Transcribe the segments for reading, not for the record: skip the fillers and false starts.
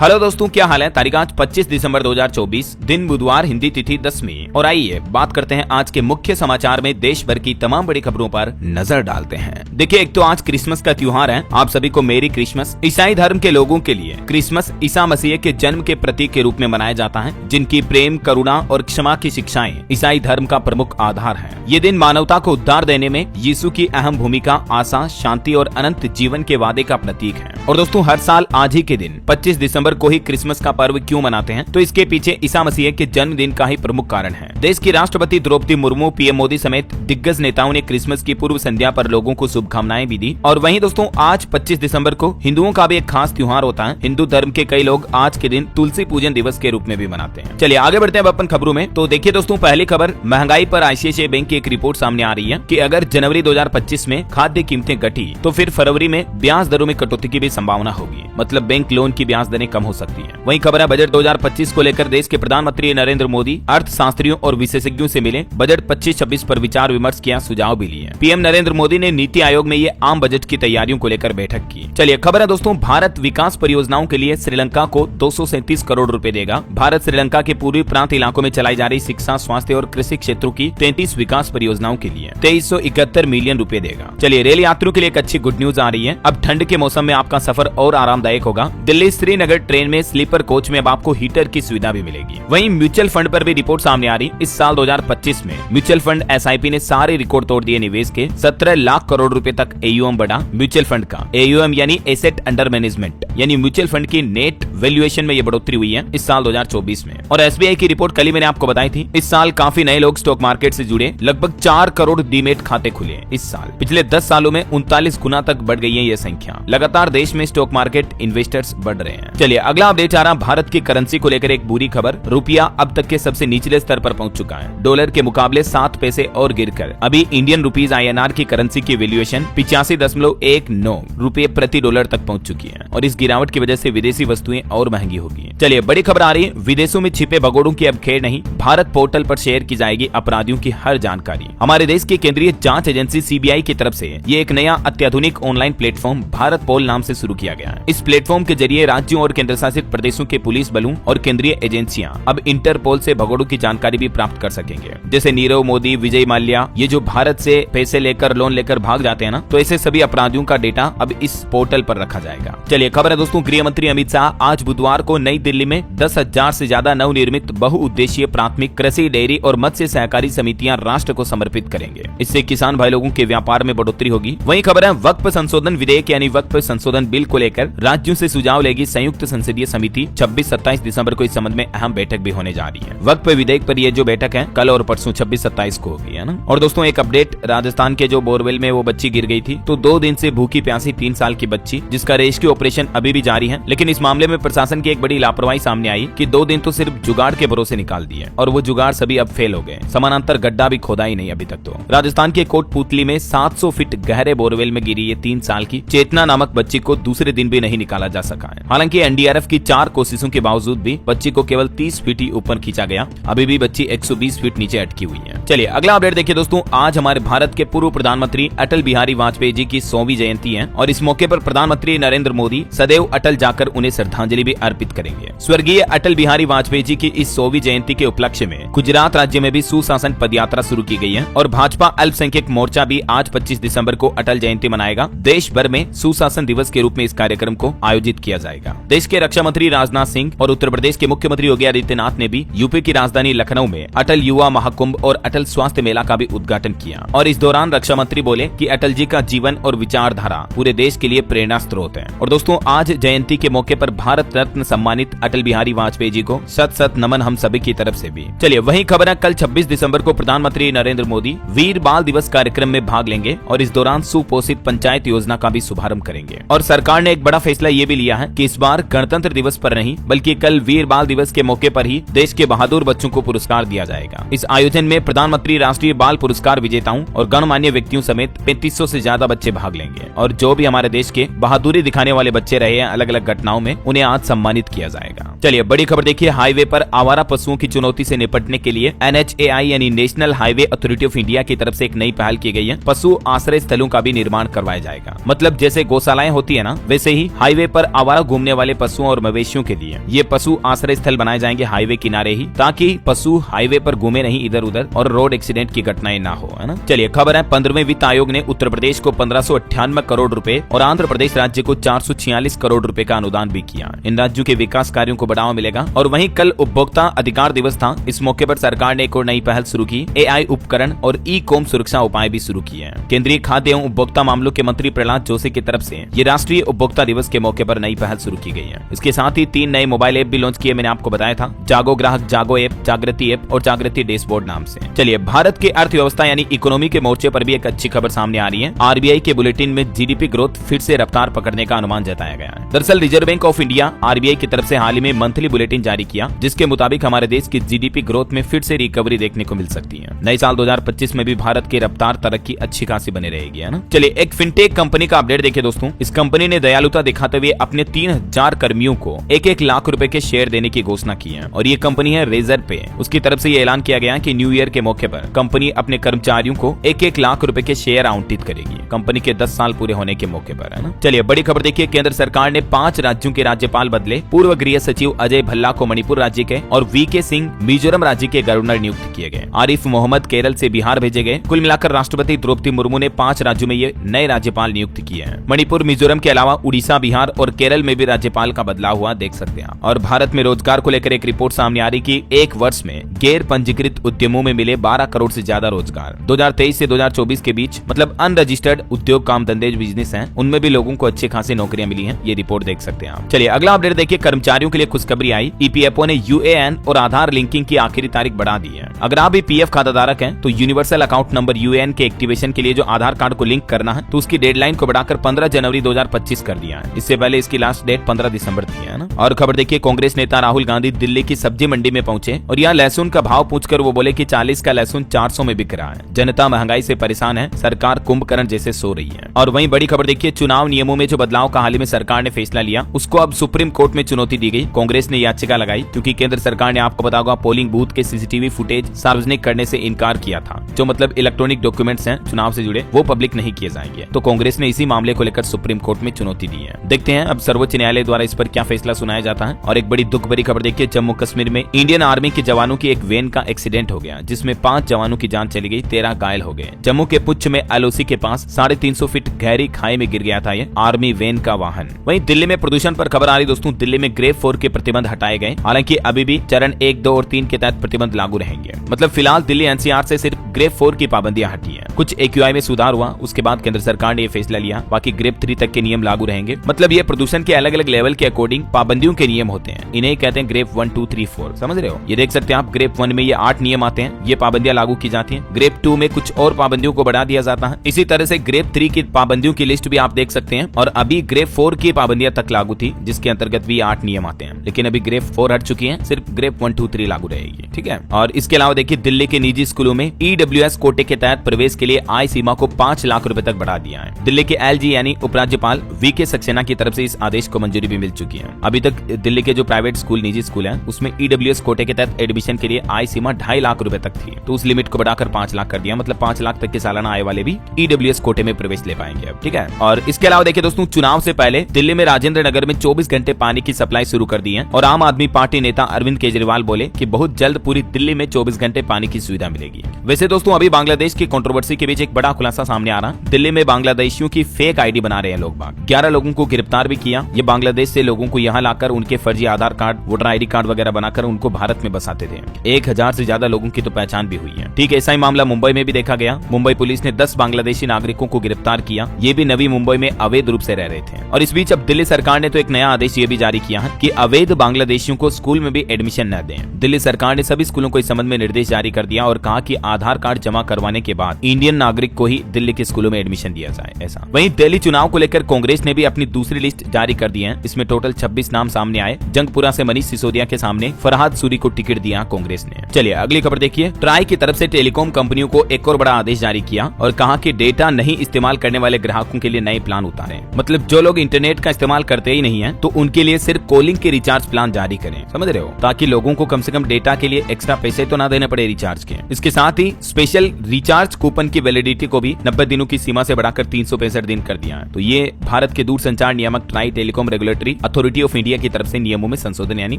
Hello दोस्तों, क्या हाल है। तारीख आज 25 दिसंबर 2024, दिन बुधवार, हिंदी तिथि 10वीं। और आइए बात करते हैं आज के मुख्य समाचार में देश भर की तमाम बड़ी खबरों पर नजर डालते हैं। देखिए, एक तो आज क्रिसमस का त्योहार है। आप सभी को मेरी क्रिसमस। ईसाई धर्म के लोगों के लिए क्रिसमस ईसा मसीह के जन्म के प्रतीक के रूप में मनाया जाता है, जिनकी प्रेम, करुणा और क्षमा की शिक्षाएं ईसाई धर्म का प्रमुख आधार है। ये दिन मानवता को उद्धार देने में यीशु की अहम भूमिका, आशा, शांति और अनंत जीवन के वादे का प्रतीक है। और दोस्तों, हर साल आज ही के दिन 25 दिसंबर को ही क्रिसमस का पर्व क्यों मनाते हैं, तो इसके पीछे ईसा मसीह के जन्मदिन का ही प्रमुख कारण है। देश की राष्ट्रपति द्रौपदी मुर्मू, पीएम मोदी समेत दिग्गज नेताओं ने क्रिसमस की पूर्व संध्या पर लोगों को शुभकामनाएं भी दी। और वहीं दोस्तों, आज 25 दिसंबर को हिंदुओं का भी एक खास त्योहार होता है। हिंदू धर्म के कई लोग आज के दिन तुलसी पूजन दिवस के रूप में भी मनाते हैं। चलिए आगे बढ़ते हैं अपन खबरों में। तो देखिए दोस्तों, पहली खबर, महंगाई पर आईसीआईसीआई बैंक की एक रिपोर्ट सामने आ रही है कि अगर जनवरी 2025 में खाद्य कीमतें घटी तो फिर फरवरी में ब्याज दरों में कटौती की भी संभावना होगी। मतलब बैंक लोन की ब्याज दरें कम हो सकती है। वहीं खबर है, बजट 2025 को लेकर देश के प्रधानमंत्री नरेंद्र मोदी अर्थशास्त्रियों और विशेषज्ञों से मिले। बजट 25-26 पर विचार विमर्श किया, सुझाव भी लिए। पीएम नरेंद्र मोदी ने नीति आयोग में ये आम बजट की तैयारियों को लेकर बैठक की। चलिए खबर है दोस्तों, भारत विकास परियोजनाओं के लिए श्रीलंका को 237 करोड़ रुपए देगा। भारत श्रीलंका के पूर्वी प्रांत इलाकों में चलाई जा रही शिक्षा, स्वास्थ्य और कृषि क्षेत्रों की 33 विकास परियोजनाओं के लिए 2371 मिलियन रुपए देगा। चलिए, रेल यात्रियों के लिए एक अच्छी गुड न्यूज आ रही है। अब ठंड के मौसम में आपका सफर और आरामदायक होगा। दिल्ली श्रीनगर ट्रेन में स्लीपर कोच में अब आपको हीटर की सुविधा भी मिलेगी। वहीं म्यूचुअल फंड पर भी रिपोर्ट सामने आ रही। इस साल 2025 में म्यूचुअल फंड एसआईपी ने सारे रिकॉर्ड तोड़ दिए। निवेश के 17 लाख करोड़ रुपए तक एयूएम बढ़ा। म्यूचुअल फंड का एयूएम यानी एसेट अंडर मैनेजमेंट यानी म्यूचुअल फंड की नेट वैल्यूएशन में ये बढ़ोतरी हुई है इस साल 2024 में। और एसबीआई की रिपोर्ट कल ही मैंने आपको बताई थी। इस साल काफी नए लोग स्टॉक मार्केट से जुड़े। लगभग 4 करोड़ डीमेट खाते खुले इस साल। पिछले 10 सालों में 39 गुना तक बढ़ गई है ये संख्या। लगातार देश में स्टॉक मार्केट इन्वेस्टर्स बढ़ रहे हैं। चलिए अगला अपडेट आ रहा, भारत की करेंसी को लेकर एक बुरी खबर। रुपया अब तक के सबसे निचले स्तर पर पहुंच चुका है। डॉलर के मुकाबले 7 पैसे और गिरकर अभी इंडियन रुपीज INR की करेंसी की वैल्यूएशन 85.19 रुपए प्रति डॉलर तक पहुंच चुकी है। और इस गिरावट की वजह से विदेशी वस्तुएं और महंगी होगी। चलिए बड़ी खबर आ रही है, विदेशों में छिपे भगोड़ों की अब खेर नहीं। भारत पोर्टल पर शेयर की जाएगी अपराधियों की हर जानकारी। हमारे देश की केंद्रीय जांच एजेंसी CBI की तरफ से ये एक नया अत्याधुनिक ऑनलाइन प्लेटफॉर्म भारत पोल नाम से शुरू किया गया है। इस प्लेटफॉर्म के जरिए राज्यों और केंद्र शासित प्रदेशों के पुलिस बलों और केंद्रीय एजेंसियां अब इंटरपोल से भगोड़ों की जानकारी भी प्राप्त कर सकेंगे। जैसे नीरव मोदी, विजय माल्या, ये जो भारत से पैसे लेकर, लोन लेकर भाग जाते हैं ना, तो ऐसे सभी अपराधियों का डेटा अब इस पोर्टल पर रखा जाएगा। चलिए खबर है दोस्तों, गृह मंत्री अमित शाह आज बुधवार को नई दिल्ली में 10,000 से ज्यादा नवनिर्मित बहुउद्देशीय प्राथमिक कृषि, डेयरी और मत्स्य सहकारी समितियां राष्ट्र को समर्पित करेंगे। इससे किसान भाई लोगों के व्यापार में बढ़ोतरी होगी। वहीं खबर है, वक्फ संशोधन विधेयक यानी वक्फ संशोधन बिल को लेकर राज्यों से सुझाव लेगी संयुक्त संसदीय समिति। 26-27 दिसंबर को इस संबंध में अहम बैठक भी होने जा रही है। वक्फ विधेयक पर ये जो बैठक है कल और परसों 26-27 को होगी, है ना। और दोस्तों एक अपडेट, राजस्थान के जो बोरवेल में वो बच्ची गिर गई थी, तो 2 दिन से भूखी प्यासी 3 साल की बच्ची, जिसका रेस्क्यू ऑपरेशन अभी भी जारी है। लेकिन इस मामले में प्रशासन की एक बड़ी लापरवाही सामने आई कि 2 दिन तो सिर्फ जुगाड़ के भरोसे निकाल दिए और वो जुगाड़ सभी अब फेल हो गए। समानांतर गड्ढा भी खोदा ही नहीं अभी तक। तो राजस्थान के कोटपुतली में 700 फीट गहरे बोरवेल में गिरी ये 3 साल की चेतना नामक बच्ची को दूसरे दिन भी नहीं निकाला जा सका है। हालांकि एनडीआरएफ की 4 कोशिशों के बावजूद भी बच्ची को केवल 30 फीट ही ऊपर खींचा गया। अभी भी बच्ची 120 फीट नीचे अटकी हुई है। चलिए अगला अपडेट देखिए दोस्तों, आज हमारे भारत के पूर्व प्रधानमंत्री अटल बिहारी वाजपेयी जी की 100वीं जयंती है। और इस मौके पर प्रधानमंत्री नरेंद्र मोदी सदैव अटल जाकर उन्हें श्रद्धांजलि भी अर्पित करेंगे। स्वर्गीय अटल बिहारी वाजपेयी जी की इस 100वीं जयंती के उपलक्ष्य में गुजरात राज्य में भी सुशासन पदयात्रा शुरू की गई है। और भाजपा अल्पसंख्यक मोर्चा भी आज 25 दिसंबर को अटल जयंती मनाएगा। देश भर में सुशासन दिवस के रूप में इस कार्यक्रम को आयोजित किया जाएगा। देश के रक्षा मंत्री राजनाथ सिंह और उत्तर प्रदेश के मुख्यमंत्री योगी आदित्यनाथ ने भी यूपी की राजधानी लखनऊ में अटल युवा महाकुंभ और अटल स्वास्थ्य मेला का भी उद्घाटन किया। और इस दौरान रक्षा मंत्री बोले कि अटल जी का जीवन और विचारधारा पूरे देश के लिए प्रेरणा स्रोत है। और दोस्तों आज जयंती के मौके पर भारत रत्न सम्मानित अटल बिहारी वाजपेयी जी को शत शत नमन हम सभी की तरफ से भी। चलिए वही खबर है, कल 26 दिसंबर को प्रधानमंत्री नरेंद्र मोदी वीर बाल दिवस कार्यक्रम में भाग लेंगे और इस दौरान सुपोषित पंचायत योजना का भी शुभारंभ करेंगे। और सरकार ने एक बड़ा फैसला ये भी लिया है कि इस बार गणतंत्र दिवस पर नहीं बल्कि कल वीर बाल दिवस के मौके पर ही देश के बहादुर बच्चों को पुरस्कार दिया जाएगा। इस आयोजन में प्रधानमंत्री राष्ट्रीय बाल पुरस्कार विजेताओं और गणमान्य व्यक्तियों समेत 3500 से ज्यादा बच्चे भाग लेंगे। और जो भी हमारे देश के बहादुरी दिखाने वाले बच्चे रहे हैं अलग अलग घटनाओं में, उन्हें आज सम्मानित किया जाएगा। चलिए बड़ी खबर देखिए, हाईवे पर आवारा पशुओं की चुनौती से निपटने के लिए NHAI यानी national highway authority of India की तरफ से एक नई पहल की गई है। पशु आश्रय स्थलों का भी निर्माण करवाया जाएगा। मतलब जैसे गौशालाएं होती है ना, वैसे ही हाईवे पर आवारा घूमने वाले पशुओं और मवेशियों के लिए ये पशु आश्रय स्थल बनाए जाएंगे हाईवे किनारे ही, ताकि पशु हाईवे पर घूमे नहीं इधर उधर और रोड एक्सीडेंट की घटनाएं ना हो, है ना। चलिए खबर है, 15वें वित्त आयोग ने उत्तर प्रदेश को 1598 करोड़ रुपए और आंध्र प्रदेश राज्य को 446 करोड़ रुपए का अनुदान भी किया। इन राज्यों के विकास कार्यों को बढ़ावा मिलेगा। और वहीं कल उपभोक्ता अधिकार दिवस था। इस मौके पर सरकार ने एक और नई पहल शुरू की, AI उपकरण और ई-कॉम सुरक्षा उपाय भी शुरू किए हैं। केंद्रीय खाद्य एवं उपभोक्ता मामलों के मंत्री प्रहलाद जोशी की तरफ से ये राष्ट्रीय उपभोक्ता दिवस के मौके पर नई पहल शुरू की गई है। इसके साथ ही 3 नए मोबाइल ऐप भी लॉन्च किए, मैंने आपको बताया था, जागो ग्राहक, जागो ऐप, जागृति ऐप और जागृति डैशबोर्ड नाम से। चलिए भारत की अर्थव्यवस्था यानी इकोनॉमी के मोर्चे पर भी एक अच्छी खबर सामने आ रही है। RBI के बुलेटिन में GDP ग्रोथ फिर से रफ्तार पकड़ने का अनुमान जताया गया है। दरअसल reserve bank of India RBI की तरफ से हाल ही में मंथली बुलेटिन जारी किया, जिसके मुताबिक हमारे देश की GDP ग्रोथ में फिर से रिकवरी देखने को मिल सकती है। नए साल 2025 में भी भारत की रफ्तार तरक्की अच्छी खासी बनी रहेगी, है ना। चलिए एक फिनटेक कंपनी का अपडेट देखिए दोस्तों। इस कंपनी ने दयालुता दिखाते हुए अपने 3000 कर्मियों को 1-1 लाख रुपए के शेयर देने की घोषणा की है और ये कंपनी है रेजर पे। उसकी तरफ से ये ऐलान किया गया कि न्यू ईयर के मौके पर कंपनी अपने कर्मचारियों को 1-1 लाख रुपए के शेयर आवंटित करेगी, कंपनी के 10 साल पूरे होने के मौके पर, है ना। चलिए बड़ी खबर देखिए, केंद्र सरकार ने 5 राज्यों के राज्यपाल बदले। पूर्व गृह सचिव अजय भल्ला को मणिपुर राज्य के और VK सिंह मिजोरम राज्य के गवर्नर नियुक्त किए गए। आरिफ मोहम्मद केरल से बिहार भेजे गए। कुल मिलाकर राष्ट्रपति द्रौपदी मुर्मू ने 5 राज्यों में ये नए राज्यपाल नियुक्त किए हैं। मणिपुर, मिजोरम के अलावा उड़ीसा, बिहार और केरल में भी राज्यपाल का बदलाव हुआ, देख सकते हैं। और भारत में रोजगार को लेकर एक रिपोर्ट सामने आ रही कि एक वर्ष में गैर पंजीकृत उद्यमों में मिले 12 करोड़ से ज्यादा रोजगार। 2023 से 2024 के बीच, मतलब अनरजिस्टर्ड उद्योग, काम धंधे, बिजनेस हैं, उनमें भी लोगों को अच्छी खासी नौकरियां मिली हैं। ये रिपोर्ट देख सकते हैं आप। चलिए अगला अपडेट देखिए, कर्मचारियों के लिए खुशखबरी आई। EPFO ने UAN और आधार लिंकिंग की आखिरी तारीख बढ़ा दी है। अगर आप भी PF खाताधारक हैं तो यूनिवर्सल अकाउंट नंबर UAN के एक्टिवेशन के लिए जो आधार कार्ड को लिंक करना है, तो उसकी डेडलाइन को बढ़ाकर 15 जनवरी 2025 कर दिया है। इससे पहले इसकी लास्ट डेट 15 दिसंबर थी, है ना। और खबर देखिए, कांग्रेस नेता राहुल गांधी दिल्ली की सब्जी मंडी में पहुंचे और यहाँ लहसुन का भाव पूछकर वो बोले कि 40 का लहसुन 400 में बिक रहा है। जनता महंगाई से परेशान है, सरकार कुंभकर्ण जैसे सो रही है। और वहीं बड़ी खबर देखिए, चुनाव नियमों में जो बदलाव का हाल ही में सरकार ने फैसला लिया, उसको अब सुप्रीम कोर्ट में चुनौती दी गई। कांग्रेस ने याचिका लगाई क्योंकि केंद्र सरकार ने, आपको बता होगा, पोलिंग बूथ के CCTV फुटेज सार्वजनिक करने से इनकार किया था। जो मतलब इलेक्ट्रॉनिक डॉक्यूमेंट्स हैं चुनाव से जुड़े, वो पब्लिक नहीं किए जाएंगे। तो कांग्रेस ने इसी मामले को लेकर सुप्रीम कोर्ट में चुनौती दी है। देखते हैं अब सर्वोच्च न्यायालय द्वारा इस पर क्या फैसला सुनाया जाता है। और एक बड़ी दुख भरी खबर देखिए, जम्मू कश्मीर में इंडियन आर्मी के जवानों की एक वैन का एक्सीडेंट हो गया, जिसमें 5 जवानों की जान चली गई, 13 घायल हो गए। जम्मू के पुंछ में LOC के पास 350 फीट गहरी खाई में गिर गया था ये आर्मी वैन का वाहन। वहीं दिल्ली में प्रदूषण पर खबर आ रही दोस्तों। दिल्ली में ग्रेड 4 के प्रतिबंध हटाए गए, हालांकि अभी भी चरण 1, 2 और 3 के तहत प्रतिबंध लागू रहेंगे। मतलब फिलहाल दिल्ली NCR से सिर्फ ग्रेड 4 की पाबंदियां हटी है। कुछ AQI में सुधार हुआ, उसके बाद केंद्र सरकार ने यह फैसला लिया। बाकी ग्रेड 3 तक के नियम लागू रहेंगे। मतलब ये प्रदूषण के अलग अलग लेवल के अकॉर्डिंग पाबंदियों के नियम होते हैं। इन्हें कहते हैं ग्रेड 1, 2, 3, 4, समझ रहे हो। ये देख सकते हैं आप, ग्रेड 1 में ये 8 नियम आते हैं, ये पाबंदियां लागू की जाती हैं। ग्रेड 2 में कुछ और पाबंदियों को बढ़ा दिया जाता है। इसी तरह से ग्रेड 3 की पाबंदियों की लिस्ट भी आप देख सकते हैं। और अभी ग्रेड 4 की पाबंदियां तक लागू थी, जिसके अंतर्गत भी 8 नियम आते हैं। लेकिन अभी ग्रेड 4 हट चुकी है, सिर्फ ग्रेड 1, 2, 3 लागू रहेगी, ठीक है। और इसके अलावा देखिए, दिल्ली के निजी स्कूलों में EWS कोटे के तहत प्रवेश के लिए आय सीमा को 5 लाख रुपए तक बढ़ा दिया है। दिल्ली के LG यानी उपराज्यपाल VK सक्सेना की तरफ से इस आदेश को मंजूरी भी मिल चुकी है। अभी तक दिल्ली के जो प्राइवेट स्कूल, निजी स्कूल हैं, उसमें EWS कोटे के तहत एडमिशन के लिए आय सीमा 2.5 लाख रुपए तक थी, तो उस लिमिट को बढ़ाकर 5 लाख कर दिया। मतलब 5 लाख तक के सालाना आय वाले भी EWS कोटे में प्रवेश ले पाएंगे अब, ठीक है। और इसके अलावा देखिए दोस्तों, चुनाव से पहले दिल्ली में राजेंद्र नगर में 24 घंटे पानी की सप्लाई शुरू कर दी है। और आम आदमी पार्टी नेता अरविंद केजरीवाल बोले कि बहुत जल्द पूरी दिल्ली में 24 घंटे पानी की सुविधा मिलेगी। वैसे दोस्तों, अभी बांग्लादेश की कंट्रोवर्सी के बीच एक बड़ा खुलासा सामने आ रहा। दिल्ली में बांग्लादेशियों की फेक ID बना रहे हैं लोग बाग। 11 लोगों को गिरफ्तार भी किया। ये बांग्लादेश से लोगों को यहाँ लाकर उनके फर्जी आधार कार्ड, वोटर ID कार्ड वगैरह बनाकर उनको भारत में बसाते थे। 1000 से ज्यादा लोगों की तो पहचान भी हुई है, ठीक है। ऐसा ही मामला मुंबई में भी देखा गया। मुंबई पुलिस ने 10 बांग्लादेशी नागरिकों को गिरफ्तार किया। ये भी नवी मुंबई में अवैध रूप से रह रहे थे। और इस बीच अब दिल्ली सरकार ने तो एक नया आदेश ये भी जारी किया है कि अवैध बांग्लादेशियों को स्कूल में भी एडमिशन न दें। दिल्ली सरकार ने सभी स्कूलों को इस संबंध में निर्देश जारी कर दिया और कहा कि आधार कार्ड जमा करवाने के बाद इंडियन नागरिक को ही दिल्ली के स्कूलों में एडमिशन दिया जाए। ऐसा वहीं दिल्ली चुनाव को लेकर कांग्रेस ने भी अपनी दूसरी लिस्ट जारी कर दी है। इसमें टोटल 26 नाम सामने आए। जंगपुरा से मनीष सिसोदिया के सामने फरहाद सूरी को टिकट दिया कांग्रेस ने। चलिए अगली खबर देखिए, ट्राई की तरफ से टेलीकॉम कंपनियों को एक और बड़ा आदेश जारी किया और कहा कि डेटा नहीं इस्तेमाल करने वाले ग्राहकों के लिए नए प्लान उतारे। मतलब जो लोग इंटरनेट का इस्तेमाल करते ही नहीं है, तो उनके लिए सिर्फ कॉलिंग के रिचार्ज रिचार्ज प्लान जारी करें, समझ रहे हो, ताकि लोगों को कम से कम डेटा के लिए एक्स्ट्रा पैसे तो ना देने पड़े रिचार्ज के। इसके साथ ही स्पेशल रिचार्ज कूपन की वैलिडिटी को भी 90 दिनों की सीमा से बढ़ाकर 365 दिन कर दिया है। तो ये भारत के दूरसंचार नियामक try telecom regulatory authority of India की तरफ से नियमों में संशोधन यानी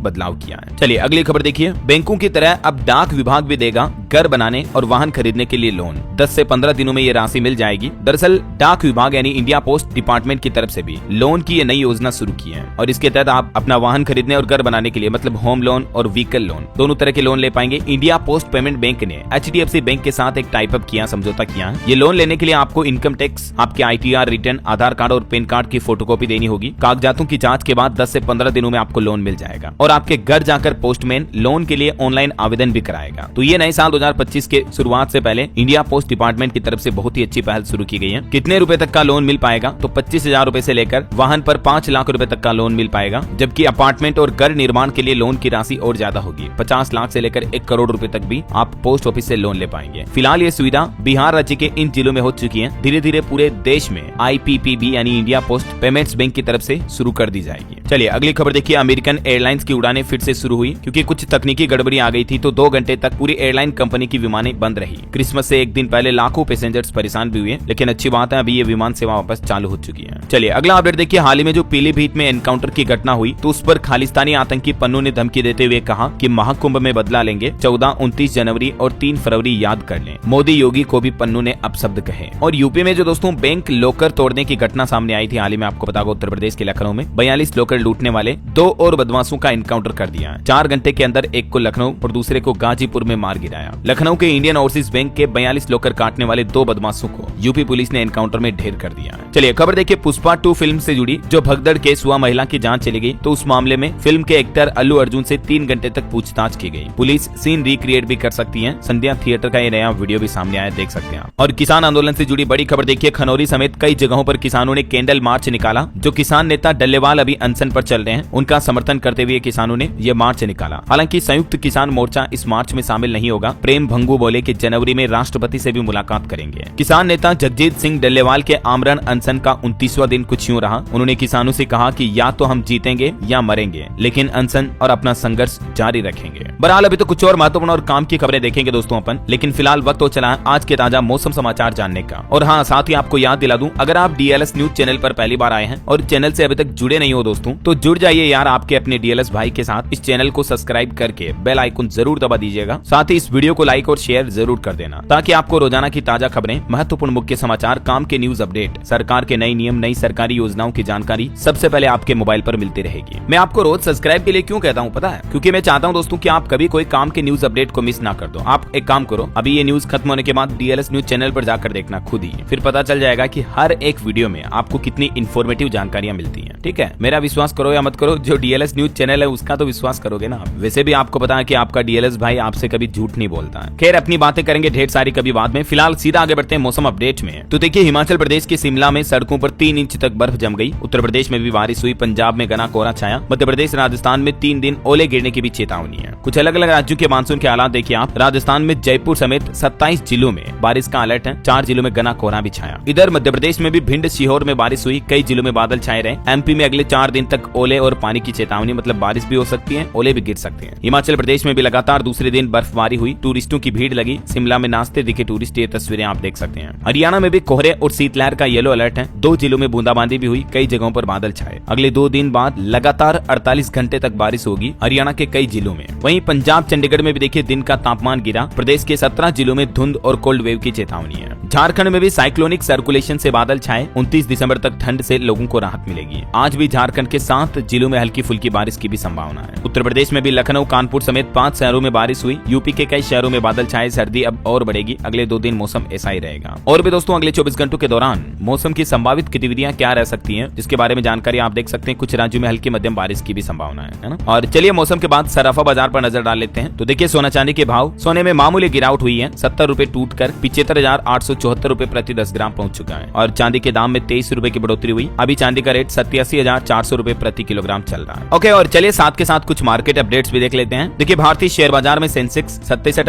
बदलाव किया है। चलिए अगली खबर देखिए। बैंकों की तरह अब डाक विभाग भी देगा घर बनाने और वाहन खरीदने के लिए लोन। 10 से 15 दिनों में ये राशि मिल जाएगी। दरअसल डाक विभाग यानी इंडिया पोस्ट डिपार्टमेंट की तरफ से भी लोन की ये नई योजना शुरू की है और इसके तहत आप अपना वाहन खरीदने और घर बनाने के लिए मतलब होम लोन और व्हीकल लोन दोनों तरह के लोन ले पाएंगे। इंडिया पोस्ट पेमेंट बैंक ने HDFC बैंक के साथ एक टाइप अप किया, समझौता किया। ये लोन लेने के लिए आपको इनकम टैक्स, आपके ITR रिटर्न, आधार कार्ड और पैन कार्ड की फोटोकॉपी देनी होगी। कागजातों की जांच के बाद 10 से 15 दिनों में आपको लोन मिल जाएगा और आपके घर जाकर पोस्टमैन लोन के लिए ऑनलाइन आवेदन भी कराएगा। तो ये नए साल 2025 के शुरुआत से पहले इंडिया पोस्ट डिपार्टमेंट की तरफ से बहुत ही अच्छी पहल शुरू की गई है। कितने रुपए तक का लोन मिल पाएगा? तो 25,000 रुपए से लेकर वाहन पर 5 लाख रुपए तक का लोन मिल पाएगा, जबकि अपार्टमेंट और घर निर्माण के लिए लोन की राशि और ज्यादा होगी। 50 लाख से लेकर 1 करोड़ रुपए तक भी आप पोस्ट ऑफिस से लोन ले पाएंगे। फिलहाल ये सुविधा बिहार राज्य के इन जिलों में हो चुकी है। धीरे धीरे पूरे देश में IPPB यानी इंडिया पोस्ट पेमेंट्स बैंक की तरफ से शुरू कर दी जाएगी। चलिए अगली खबर देखिए। अमेरिकन एयरलाइंस की उड़ानें फिर से शुरू हुई क्योंकि कुछ तकनीकी गड़बड़ी आ गई थी, तो 2 घंटे तक पूरी एयरलाइन कंपनी की विमानें बंद रही। क्रिसमस से एक दिन पहले लाखों पैसेंजर्स परेशान भी हुए, लेकिन अच्छी बात है अभी ये विमान सेवा वापस चालू हो चुकी है। चलिए अगला अपडेट देखिए। हाल ही में जो पीलीभीत में एनकाउंटर की घटना हुई तो उस पर खालिस्तानी आतंकी पन्नू ने धमकी देते हुए कहा कि महाकुंभ में बदला लेंगे। 14, 29 जनवरी और 3 फरवरी याद कर लें। मोदी योगी को भी पन्नू ने अपशब्द कहे। और यूपी में जो दोस्तों बैंक लॉकर तोड़ने की घटना सामने आई थी हाल ही में, आपको पता होगा उत्तर प्रदेश के लखनऊ में 42 लॉकर लूटने वाले 2 और बदमाशों का एनकाउंटर कर दिया। 4 घंटे के अंदर एक को लखनऊ और दूसरे को गाजीपुर में मार गिराया। लखनऊ के इंडियन ओवरसीज बैंक के 42 लॉकर काटने वाले 2 बदमाशों को यूपी पुलिस ने एनकाउंटर में ढेर कर दिया। चलिए खबर देखिए। पुष्पा 2 फिल्म से जुड़ी जो भगदड़ केस हुआ, महिला की जांच चली गई, तो उस मामले में फिल्म के एक्टर अल्लू अर्जुन से 3 घंटे तक पूछताछ की गई। पुलिस सीन रिक्रिएट भी कर सकती है। संध्या थिएटर का ये नया वीडियो भी सामने आया, देख सकते हैं। और किसान आंदोलन से जुड़ी बड़ी खबर देखिए। खनौरी समेत कई जगहों पर किसानों ने कैंडल मार्च निकाला। जो किसान नेता डल्लेवाल अभी अनशन पर चल रहे हैं, उनका समर्थन करते हुए किसानों ने ये मार्च निकाला। हालांकि संयुक्त किसान मोर्चा इस मार्च में शामिल नहीं होगा। प्रेम भंगू बोले कि जनवरी में राष्ट्रपति से भी मुलाकात करेंगे। किसान नेता जगजीत सिंह डल्लेवाल के आमरण अनशन का 29वां दिन कुछ यूं रहा। उन्होंने किसानों से कहा कि या तो हम जीतेंगे या मरेंगे, लेकिन अनशन और अपना संघर्ष जारी रखेंगे। बहरहाल अभी तो कुछ और महत्वपूर्ण और काम की खबरें देखेंगे दोस्तों अपन, लेकिन फिलहाल वक्त तो चला है आज के ताजा मौसम समाचार जानने का। और हाँ, साथ ही आपको याद दिला दूं, अगर आप DLS न्यूज चैनल पर पहली बार आए हैं और चैनल से अभी तक जुड़े नहीं हो दोस्तों, तो जुड़ जाइए यार आपके अपने DLS भाई के साथ। इस चैनल को सब्सक्राइब करके बेल आइकन जरूर दबा दीजिएगा। साथ ही इस वीडियो को लाइक और शेयर जरूर कर देना, ताकि आपको रोजाना की ताजा खबरें, महत्वपूर्ण मुख्य समाचार, काम के न्यूज अपडेट, सरकार के नए नियम, नई सरकारी योजनाओं की जानकारी सबसे पहले आपके मोबाइल पर मिलती रहेगी। मैं आपको रोज सब्सक्राइब के लिए क्यों कहता हूँ पता है? क्योंकि मैं चाहता हूँ दोस्तों कि आप कभी कोई काम के न्यूज अपडेट को मिस ना कर दो। आप एक काम करो, अभी ये न्यूज खत्म होने के बाद DLS न्यूज चैनल पर जाकर देखना खुद ही, फिर पता चल जाएगा कि हर एक वीडियो में आपको कितनी इन्फॉर्मेटिव जानकारियां मिलती हैं। ठीक है, मेरा विश्वास करो या मत करो, जो DLS न्यूज चैनल है उसका तो विश्वास करोगे ना। वैसे भी आपको पता है कि आपका DLS भाई आपसे कभी झूठ नहीं बोलता है। खैर, अपनी बातें करेंगे ढेर सारी कभी बाद में। फिलहाल सीधा आगे बढ़ते हैं मौसम अपडेट में। तो देखिए, हिमाचल प्रदेश के शिमला में सड़कों पर 3 इंच तक बर्फ जम गई। उत्तर प्रदेश में भी बारिश हुई। पंजाब में घना कोहरा छाया। मध्य प्रदेश, राजस्थान में 3 दिन ओले गिरने की भी चेतावनी है। कुछ अलग अलग राज्यों के मानसून के हालात देखिए आप। राजस्थान में जयपुर समेत 27 जिलों में बारिश का अलर्ट है। 4 जिलों में घना कोहरा भी छाया। इधर मध्य प्रदेश में भी भिंड, सीहोर में बारिश हुई। कई जिलों में बादल छाए रहे। MP में अगले 4 दिन तक ओले और पानी की चेतावनी, मतलब बारिश भी हो सकती है, ओले भी गिर सकते हैं। हिमाचल प्रदेश में भी लगातार दूसरे दिन बर्फबारी हुई। टूरिस्टों की भीड़ लगी। शिमला में नाचते दिखे टूरिस्ट, ये तस्वीरें आप देख सकते हैं। हरियाणा में भी कोहरे और शीतलहर का येलो अलर्ट है। 2 जिलों में बूंदाबांदी भी हुई। कई जगहों पर बादल छाए। अगले 2 दिन बाद लगातार 48 घंटे तक बारिश होगी हरियाणा के कई जिलों में। वहीं पंजाब, चंडीगढ़ में भी देखिए दिन का तापमान गिरा। प्रदेश के 17 जिलों में धुंध और कोल्ड वेव की चेतावनी है। झारखंड में भी साइक्लोनिक सर्कुलेशन से बादल छाए। 29 दिसंबर तक ठंड से लोगों को राहत मिलेगी। आज भी झारखंड के 7 जिलों में हल्की फुल्की बारिश की भी संभावना है। उत्तर प्रदेश में भी लखनऊ, कानपुर समेत 5 शहरों में बारिश हुई। यूपी के कई शहरों में बादल छाए। सर्दी अब और बढ़ेगी। अगले 2 दिन मौसम ऐसा ही रहेगा। और भी दोस्तों, अगले 24 घंटों के दौरान मौसम की संभावित गतिविधियां क्या रह सकती हैं, जिसके बारे में जानकारी आप देख सकते हैं। कुछ राज्यों में हल्की मध्यम बारिश की भी संभावना है ना। और चलिए मौसम के बाद सराफा बाजार पर नजर डाल लेते हैं। तो देखिए, सोना चांदी के भाव। सोने में मामूली गिरावट हुई है। 70 रुपए टूट कर 75,874 रुपए प्रति 10 ग्राम पहुंच चुका है। और चांदी के दाम में 23 रुपए की बढ़ोतरी हुई। अभी चांदी का रेट 87,400 रुपए प्रति किलोग्राम चल रहा है। ओके, और चलिए साथ के साथ कुछ मार्केट अपडेट्स भी देख लेते हैं। देखिए, भारतीय शेयर बाजार में सेंसेक्स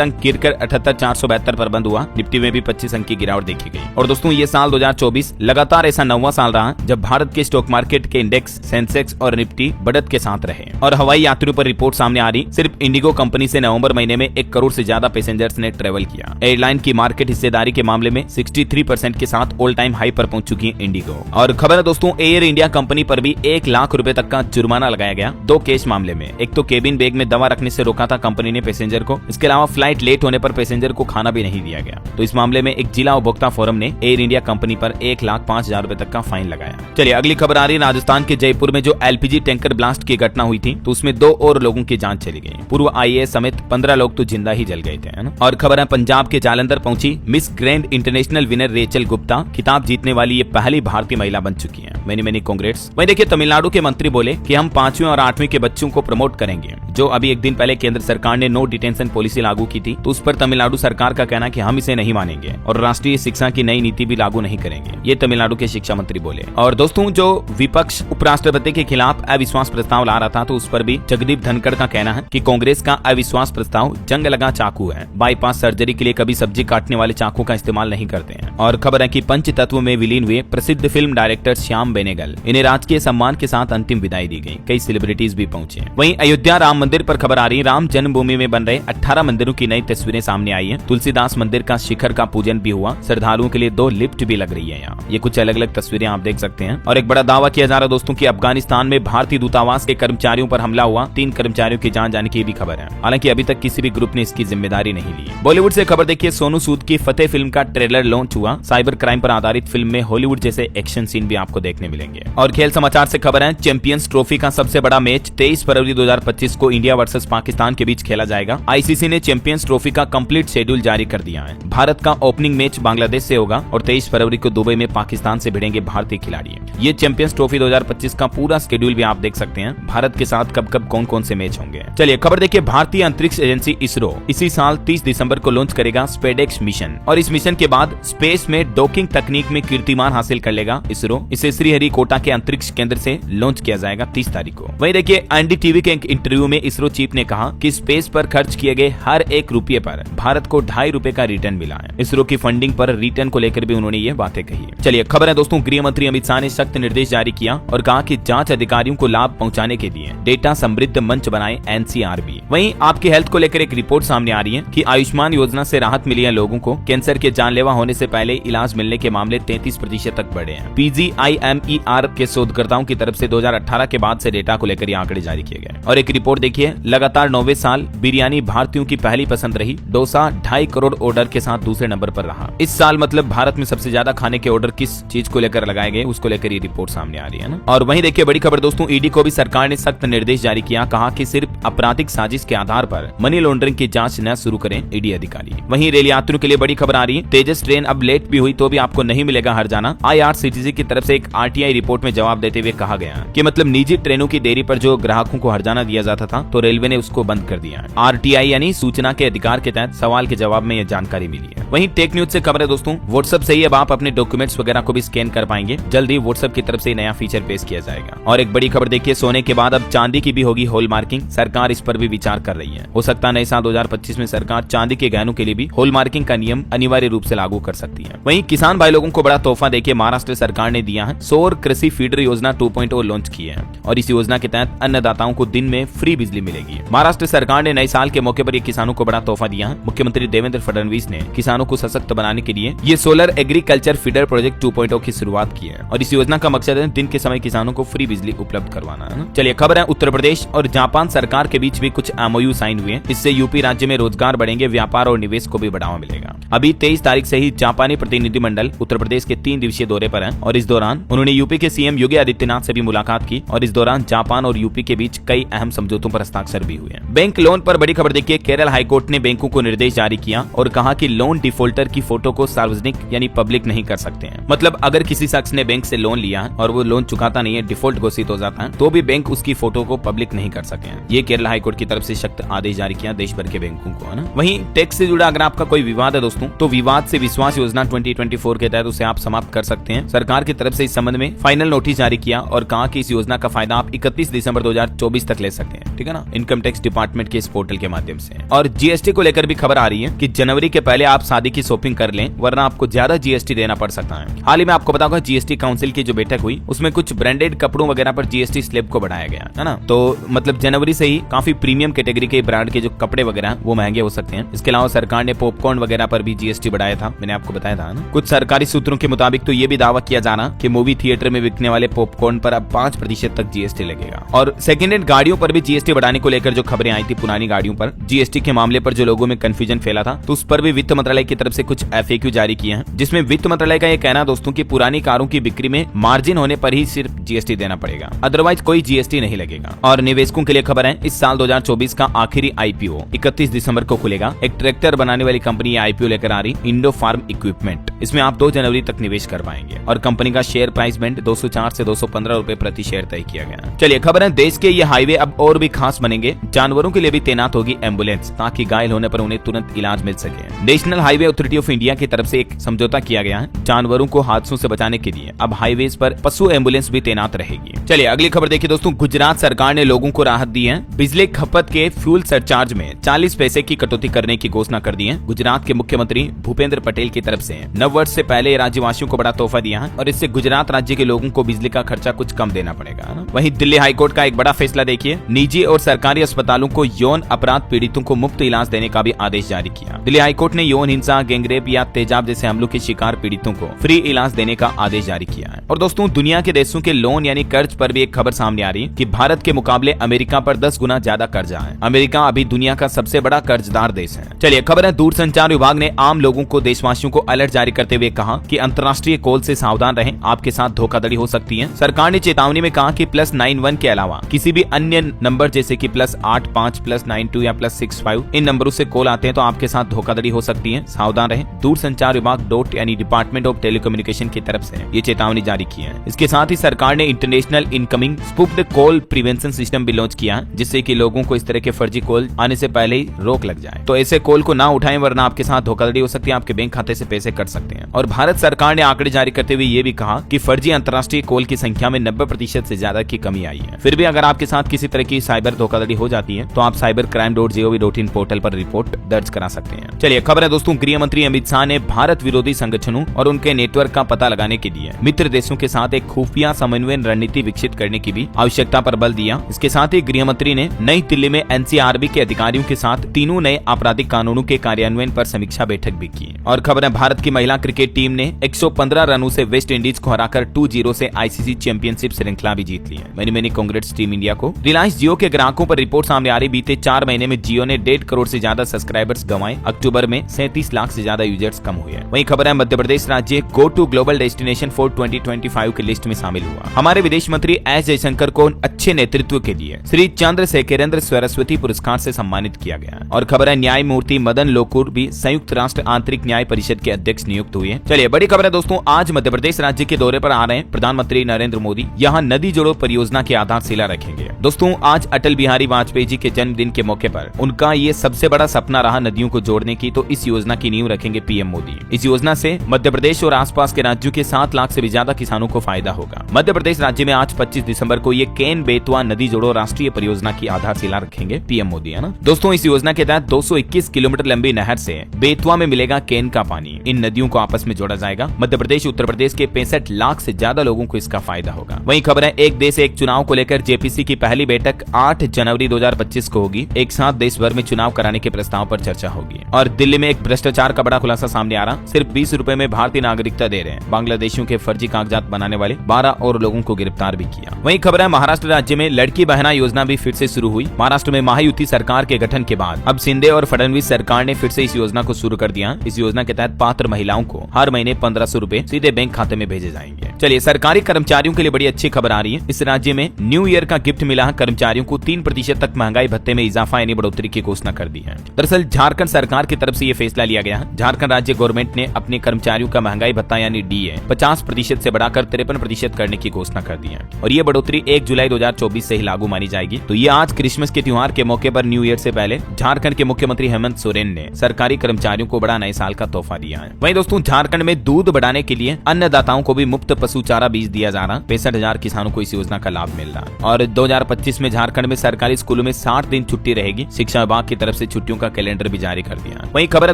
अंक गिरकर 78,472 पर बंद हुआ। निफ्टी में भी 25 अंक की गिरावट देखी गई। और दोस्तों ये साल 2024 लगातार ऐसा 9वां साल रहा जब भारत के स्टॉक मार्केट के इंडेक्स सेंसेक्स और निफ्टी बढ़त के साथ रहे। और हवाई यात्रियों पर रिपोर्ट सामने आ रही, सिर्फ इंडिगो कंपनी से नवंबर महीने में 1 करोड़ से ज्यादा पैसेंजर्स ने ट्रेवल किया। एयरलाइन की मार्केट हिस्सेदारी के मामले में 63% के साथ ऑल टाइम हाई पर पहुंच चुकी है इंडिगो। और खबर है दोस्तों, एयर इंडिया कंपनी पर भी 1 लाख रुपए तक का जुर्माना लगाया गया 2 केस मामले में। एक तो केबिन बैग में दवा रखने से रोका था कंपनी ने पैसेंजर को, इसके अलावा फ्लाइट लेट होने पर पैसेंजर को खाना भी नहीं दिया गया। तो इस मामले में एक जिला उपभोक्ता फोरम ने एयर इंडिया कंपनी पर 1,05,000 रुपए तक का फाइन लगाया। चलिए अगली खबर आ रही है, राजस्थान के जयपुर में जो एलपीजी टैंकर ब्लास्ट की घटना हुई थी तो उसमें 2 और लोगों की जान चली गई। पूर्व आईएएस समेत 15 लोग तो जिंदा ही जल गए थे, है ना। और खबर है, पंजाब के जालंधर पहुंची miss grand international winner Rachel Gupta. खिताब जीतने वाली ये पहली भारतीय महिला बन चुकी है। Many congrats. वहीं देखिए तमिलनाडु के मंत्री बोले कि हम 5वीं और 8वीं के बच्चों को प्रमोट करेंगे। जो अभी एक दिन पहले केंद्र सरकार ने नो डिटेंशन पॉलिसी लागू की थी तो उस पर तमिलनाडु सरकार का कहना कि हम इसे नहीं मानेंगे और राष्ट्रीय शिक्षा की नई नीति भी लागू नहीं करेंगे। ये तमिलनाडु के शिक्षा मंत्री बोले। और दोस्तों जो विपक्ष उपराष्ट्रपति के खिलाफ अविश्वास प्रस्ताव ला रहा था तो उस पर भी जगदीप धनखड़ का कहना है कि कांग्रेस का अविश्वास प्रस्ताव जंग लगा चाकू है। बाईपास सर्जरी के लिए कभी सब्जी काटने वाले चाकू का इस्तेमाल नहीं करते हैं। और खबर है कि पंचतत्व में विलीन हुए प्रसिद्ध फिल्म डायरेक्टर श्याम बेनेगल, इन्हें राजकीय सम्मान के साथ अंतिम विदाई दी गई। कई सेलिब्रिटीज भी पहुंचे। वहीं अयोध्या राम मंदिर पर खबर आ रही है, राम जन्मभूमि में बन रहे 18 मंदिरों की नई तस्वीरें सामने आई है। तुलसीदास मंदिर का शिखर का पूजन भी हुआ। श्रद्धालुओं के लिए 2 लिफ्ट भी लग रही है यहाँ। ये कुछ अलग अलग तस्वीरें आप देख सकते हैं। और एक बड़ा दावा किया जा रहा है दोस्तों की अफगानिस्तान में भारतीय दूतावास के कर्मचारियों पर हमला हुआ। 3 कर्मचारियों की जान जाने की भी खबर है। हालांकि अभी तक किसी भी ग्रुप ने इसकी जिम्मेदारी नहीं ली। बॉलीवुड से खबर देखिए, सोनू सूद की फतेह फिल्म का ट्रेलर लॉन्च हुआ। साइबर क्राइम पर आधारित फिल्म में हॉलीवुड जैसे एक्शन सीन भी आपको देखने मिलेंगे। और खेल समाचार से खबर है, चैंपियंस ट्रॉफी का सबसे बड़ा मैच 23 फरवरी 2025 को इंडिया वर्सेस पाकिस्तान के बीच खेला जाएगा। आईसीसी ने चैंपियंस ट्रॉफी का कंप्लीट शेड्यूल जारी कर दिया है। भारत का ओपनिंग मैच बांग्लादेश से होगा और 23 फरवरी को दुबई में पाकिस्तान से भिड़ेंगे भारतीय खिलाड़ी। ये चैंपियंस ट्रॉफी 2025 का पूरा शेड्यूल भी आप देख सकते हैं। भारत के साथ कब कब कौन कौन से मैच होंगे। चलिए खबर देखिए, भारतीय अंतरिक्ष एजेंसी इसरो इसी साल 30 दिसंबर को लॉन्च करेगा स्पेडेक्स मिशन। और इस मिशन के बाद स्पेस में डॉकिंग तकनीक में कीर्तिमान हासिल कर लेगा इसरो। इसे श्रीहरिकोटा के अंतरिक्ष केंद्र से लॉन्च किया जाएगा 30 तारीख को। वहीं देखिए एनडीटीवी के एक इंटरव्यू में इसरो चीफ ने कहा कि स्पेस पर खर्च किए गए हर 1 रुपये पर भारत को 2.5 रुपए का रिटर्न मिला है। इसरो की फंडिंग पर रिटर्न को लेकर भी उन्होंने ये बातें कही है। चलिए खबर है दोस्तों, गृह मंत्री अमित शाह ने सख्त निर्देश जारी किया और कहा कि जांच अधिकारियों को लाभ पहुंचाने के लिए डेटा समृद्ध मंच बनाए एनसीआरबी। वहीं आपकी हेल्थ को लेकर एक रिपोर्ट सामने आ रही है कि आयुष्मान योजना से राहत मिली है लोगों को। कैंसर के जानलेवा होने से पहले इलाज मिलने के मामले 33% तक बढ़े हैं। PGIMER के शोधकर्ताओं की तरफ से 2018 के बाद से डेटा को लेकर ये आंकड़े जारी किए गए। और एक रिपोर्ट देखिए, लगातार 9वें साल बिरयानी भारतीयों की पहली पसंद रही। डोसा 2.5 करोड़ ऑर्डर के साथ दूसरे नंबर पर रहा। इस साल मतलब भारत में सबसे ज्यादा खाने के ऑर्डर किस चीज को लेकर लगाए गए उसको लेकर ये रिपोर्ट सामने आ रही है ना। और वहीं देखिए बड़ी खबर दोस्तों, ईडी को भी सरकार ने सख्त निर्देश जारी किया। कहा कि सिर्फ आपराधिक साजिश के आधार पर मनी लॉन्ड्रिंग की जांच न शुरू करें ईडी अधिकारी। वहीं रेल यात्रियों के लिए बड़ी खबर आ रही है, तेजस ट्रेन अब लेट भी हुई तो भी आपको नहीं मिलेगा हर्जाना। IRCTC की तरफ से एक RTI रिपोर्ट में जवाब देते हुए कहा गया कि मतलब निजी ट्रेनों की देरी पर जो ग्राहकों को हर्जाना दिया जाता था तो रेलवे ने उसको बंद कर दिया है। RTI यानी सूचना के अधिकार के तहत सवाल के जवाब में यह जानकारी मिली है। वहीं टेक न्यूज से खबर है दोस्तों, व्हाट्सएप से ही अब आप अपने डॉक्यूमेंट्स वगैरह को भी स्कैन कर पाएंगे। जल्दी व्हाट्सएप की तरफ से नया फीचर पेश किया जाएगा। और एक बड़ी खबर देखिए, सोने के बाद अब चांदी की भी होगी हॉल मार्किंग। सरकार इस पर भी विचार कर रही है। हो सकता है नए साल 2025 में सरकार चांदी के गहनों के लिए भी हॉल मार्किंग का नियम अनिवार्य रूप से लागू कर सकती है। वहीं किसान भाई लोगों को बड़ा तोहफा देखिए महाराष्ट्र सरकार ने दिया है। सौर कृषि फीडर योजना 2.0 लॉन्च की है और इस योजना के तहत अन्नदाताओं को दिन में फ्री बिजली मिलेगी। महाराष्ट्र सरकार ने नए साल के मौके पर ये किसानों को बड़ा तोहफा दिया है। मुख्यमंत्री देवेंद्र फडणवीस ने किसानों को सशक्त बनाने के लिए ये सोलर एग्रीकल्चर फीडर प्रोजेक्ट 2.0 की शुरुआत की है और इस योजना का मकसद है दिन के समय किसानों को फ्री बिजली उपलब्ध करवाना है। चलिए खबर है, उत्तर प्रदेश और जापान सरकार के बीच भी कुछ MOU साइन हुए। इससे यूपी राज्य में रोजगार बढ़ेंगे, व्यापार और निवेश को भी बढ़ावा मिलेगा। अभी 23 तारीख से ही जापानी प्रतिनिधिमंडल उत्तर प्रदेश के 3 दिवसीय दौरे पर है और इस दौरान उन्होंने यूपी के सीएम योगी आदित्यनाथ से भी मुलाकात की और इस दौरान जापान और यूपी के बीच कई अहम समझौतों पर हस्ताक्षर भी हुए। बैंक लोन पर बड़ी खबर देखिए, केरल हाईकोर्ट ने बैंकों को निर्देश जारी किया और कहा कि लोन डिफॉल्टर की फोटो को सार्वजनिक यानी पब्लिक नहीं कर सकते हैं। मतलब अगर किसी शख्स ने बैंक से लोन लिया है और वो लोन चुकाता नहीं है, डिफॉल्ट घोषित हो जाता है, तो भी बैंक उसकी फोटो को पब्लिक नहीं कर सके हैं। ये केरल हाईकोर्ट की तरफ से सख्त आदेश जारी किया देश भर के बैंकों को, है ना। वहीं टैक्स से जुड़ा अगर आपका कोई विवाद है दोस्तों, तो विवाद से विश्वास योजना 2024 के तहत उसे आप समाप्त कर सकते हैं। सरकार की तरफ से इस संबंध में फाइनल नोटिस जारी किया और कहा कि इस योजना का फायदा आप 31 दिसंबर 2024 तक ले सकते हैं, ठीक है ना, इनकम टैक्स डिपार्टमेंट के इस पोर्टल के माध्यम से। और जीएसटी को लेकर भी खबर आ रही है कि जनवरी के पहले आप शादी की शॉपिंग कर लें, वरना आपको ज्यादा जीएसटी देना पड़ सकता है। हाल ही में आपको बताऊंगा जीएसटी काउंसिल की जो बैठक हुई उसमें कुछ ब्रांडेड कपड़ों वगैरह पर जीएसटी स्लैब को बढ़ाया गया है ना। तो मतलब जनवरी से ही काफी प्रीमियम कैटेगरी के ब्रांड के जो कपड़े वगैरह वो महंगे हो सकते हैं। इसके अलावा सरकार ने पॉपकॉर्न वगैरह पर भी जीएसटी बढ़ाया था, मैंने आपको बताया था ना। कुछ सरकारी सूत्रों के मुताबिक तो ये भी दावा किया जाना कि मूवी थिएटर में बिकने वाले पॉपकॉर्न पर अब 5% तक जीएसटी लगेगा। और सेकेंड हैंड गाड़ियों पर भी जीएसटी बढ़ाने को लेकर जो खबरें आई थी पुरानी गाड़ियों पर जीएसटी के मामले पर जो लोगों में कंफ्यूजन फैला था, तो उस पर भी वित्त मंत्रालय की तरफ से कुछ FAQ जारी किए हैं, जिसमें वित्त मंत्रालय का यह कहना दोस्तों की पुरानी कारों की बिक्री में मार्जिन होने पर ही सिर्फ जीएसटी देना पड़ेगा, अदरवाइज कोई जीएसटी नहीं लगेगा। और निवेशकों के लिए खबर है, इस साल 2024 का आखिरी IPO 31 दिसंबर को खुलेगा। एक ट्रैक्टर बनाने वाली कंपनी IPO लेकर आ रही, इंडो फार्म इक्विपमेंट। इसमें आप 2 जनवरी तक निवेश कर पाएंगे और कंपनी का शेयर प्राइस बैंड 204 से 215 रुपए प्रति शेयर तय किया गया। चलिए खबर है, देश के ये हाईवे अब और भी खास बनेंगे। जानवरों के लिए भी तैनात होगी एम्बुलेंस, ताकि घायल होने पर उन्हें तुरंत इलाज मिल सके। National highway authority of India की तरफ से एक समझौता किया गया है जानवरों को हादसों से बचाने के लिए। अब हाईवेज पर पशु एम्बुलेंस भी तैनात रहेगी। चलिए अगली खबर देखिए दोस्तों, गुजरात सरकार ने लोगों को राहत दी है। बिजली खपत के फ्यूल सरचार्ज में 40 पैसे की कटौती करने की घोषणा कर दी है। गुजरात के मुख्यमंत्री भूपेंद्र पटेल की तरफ से नववर्ष से पहले राज्यवासियों को बड़ा तोहफा दिया है और इससे गुजरात राज्य के लोगों को बिजली का खर्चा कुछ कम देना पड़ेगा ना। वहीं दिल्ली हाईकोर्ट का एक बड़ा फैसला देखिए, निजी और सरकारी अस्पतालों को यौन अपराध पीड़ितों को मुफ्त इलाज देने का भी आदेश जारी किया। दिल्ली हाईकोर्ट ने यौन हिंसा, गैंगरेप या तेजाब जैसे हमलों के शिकार पीड़ितों को फ्री इलाज देने का आदेश जारी किया है। और दोस्तों दुनिया के देशों के लोन यानी कर्ज पर भी एक खबर सामने आ रही है कि भारत के मुकाबले अमेरिका पर 10 गुना ज्यादा कर्जा है। अमेरिका अभी दुनिया का सबसे बड़ा कर्जदार देश है। चलिए खबर है, दूरसंचार विभाग ने आम लोगों को, देशवासियों को अलर्ट जारी करते हुए कहा कि अंतर्राष्ट्रीय कॉल से सावधान रहें, आपके साथ धोखाधड़ी हो सकती है। सरकार ने चेतावनी में कहा कि +91 के अलावा किसी भी अन्य नंबर जैसे कि +85, +92 या +65 इन नंबरों से कॉल आते हैं तो आपके साथ धोखाधड़ी हो सकती है, सावधान रहें। दूरसंचार विभाग यानी डिपार्टमेंट ऑफ टेलीकम्युनिकेशन की तरफ से ये चेतावनी जारी की है। इसके साथ ही सरकार ने international incoming spoofed call prevention system भी लॉन्च किया है, जिससे कि लोगों को इस तरह के फर्जी कॉल आने से पहले ही रोक लग जाए। तो ऐसे कॉल को ना उठाएं, वरना आपके साथ धोखाधड़ी हो सकती है, आपके बैंक खाते से पैसे कट सकते हैं। और भारत सरकार ने आंकड़े जारी करते हुए ये भी कहा कि फर्जी अंतर्राष्ट्रीय कॉल की संख्या में 90% से ज्यादा की कमी आई है। फिर भी अगर आपके साथ किसी तरह की साइबर धोखाधड़ी हो जाती है तो आप cybercrime.gov.in पोर्टल पर रिपोर्ट दर्ज करा सकते हैं। चलिए खबर है दोस्तों, गृह मंत्री अमित शाह ने भारत विरोधी संगठनों और उनके नेटवर्क का पता लगाने के लिए मित्र देशों के साथ एक खुफिया समन्वय रणनीति विकसित करने की भी आवश्यकता पर बल दिया। इसके साथ ही गृह मंत्री ने नई दिल्ली में NCRB के अधिकारियों के साथ 3 नए आपराधिक कानूनों के कार्यान्वयन पर समीक्षा बैठक भी की। और खबर है, भारत की महिला क्रिकेट टीम ने 115 रनों से वेस्ट इंडीज को हराकर 2-0 से ICC चैंपियनशिप श्रृंखला भी जीत ली है। मेनी कांग्रेट्स टीम इंडिया को। रिलायंस जियो के ग्राहकों पर रिपोर्ट सामने आ रही, बीते 4 महीने में जियो ने 1.5 करोड़ से ज्यादा सब्सक्राइबर्स गंवाए। अक्टूबर में 37 लाख से ज्यादा यूजर्स कम हुए। वहीं खबर है, मध्य प्रदेश राज्य go to global destination for 2025 की लिस्ट में शामिल हुआ। हमारे विदेश मंत्री एस जयशंकर को अच्छे नेतृत्व के लिए श्री चंद्रशेखरेंद्र सरस्वती पुरस्कार से सम्मानित किया गया। और खबर है, न्यायमूर्ति मदन लोकुर भी संयुक्त राष्ट्र आंतरिक न्याय परिषद के अध्यक्ष नियुक्त हुए। चलिए बड़ी खबर है दोस्तों, आज मध्य प्रदेश राज्य के दौरे पर आ रहे हैं प्रधानमंत्री नरेंद्र मोदी। यहाँ नदी जोड़ो परियोजना की आधारशिला रखेंगे। दोस्तों आज अटल बिहारी वाजपेयी जी के जन्मदिन के मौके पर उनका ये सबसे बड़ा सपना रहा नदियों को जोड़ने की, तो इस योजना की नींव रखेंगे पीएम मोदी। इस योजना से मध्य प्रदेश और आसपास के राज्यों के 7 लाख से भी ज्यादा किसानों को फायदा होगा। मध्य प्रदेश राज्य में आज 25 दिसंबर को ये केन बेतवा नदी जोड़ो राष्ट्रीय परियोजना की आधारशिला रखेंगे पीएम मोदी, है ना। दोस्तों इस योजना के तहत 221 किलोमीटर लंबी नहर से बेतवा में मिलेगा केन का पानी। इन नदियों को आपस में जोड़ा जाएगा। मध्य प्रदेश उत्तर प्रदेश के 65 लाख से ज्यादा लोगों को इसका फायदा होगा। वहीं खबर है, एक देश एक चुनाव को लेकर जेपीसी की पहली बैठक 8 जनवरी 2025 को होगी। एक साथ देश भर में चुनाव कराने के प्रस्ताव पर चर्चा होगी। और दिल्ली में एक भ्रष्टाचार का बड़ा खुलासा सामने आ रहा, सिर्फ 20 रुपए में भारतीय नागरिकता दे रहे हैं बांग्लादेशियों के फर्जी कागजात बनाने वाले 12 और लोगों को गिरफ्तार भी किया। वहीं खबर है, महाराष्ट्र राज्य में लड़की बहना योजना भी फिर से शुरू हुई। महाराष्ट्र में महायुति सरकार के गठन के बाद अब शिंदे और फडणवीस सरकार ने फिर से इस योजना को शुरू कर दिया। इस योजना के तहत पात्र महिलाओं को हर महीने 1500 रुपए सीधे बैंक खाते में भेजे जाएंगे। चलिए सरकारी कर्मचारियों के लिए बड़ी अच्छी खबर आ रही है। इस राज्य में न्यू ईयर का गिफ्ट मिला है। कर्मचारियों को 3% तक महंगाई भत्ते में इजाफा यानी बढ़ोतरी की घोषणा कर दी है। दरअसल झारखंड सरकार की तरफ से ये फैसला लिया गया है। झारखंड राज्य गवर्नमेंट ने अपने कर्मचारियों का महंगाई भत्ता यानी DA 50% से बढ़ाकर 53% करने की घोषणा कर दी है। और ये बढ़ोतरी 1 जुलाई 2024 से ही लागू मानी जाएगी। तो ये आज क्रिसमस के त्योहार के मौके पर न्यू ईयर से पहले झारखंड के मुख्यमंत्री हेमंत सोरेन ने सरकारी कर्मचारियों को बड़ा नए साल का तोहफा दिया है। वहीं दोस्तों झारखंड में दूध बढ़ाने के लिए अन्नदाताओं को भी मुफ्त पशु चारा बीज दिया जा रहा। 65,000 किसानों को इस योजना का लाभ मिल रहा है। और 2025 में झारखंड में सरकारी स्कूलों में 60 दिन छुट्टी रहेगी। शिक्षा विभाग की तरफ से से छुट्टियों का कैलेंडर भी जारी कर दिया। वहीं खबर है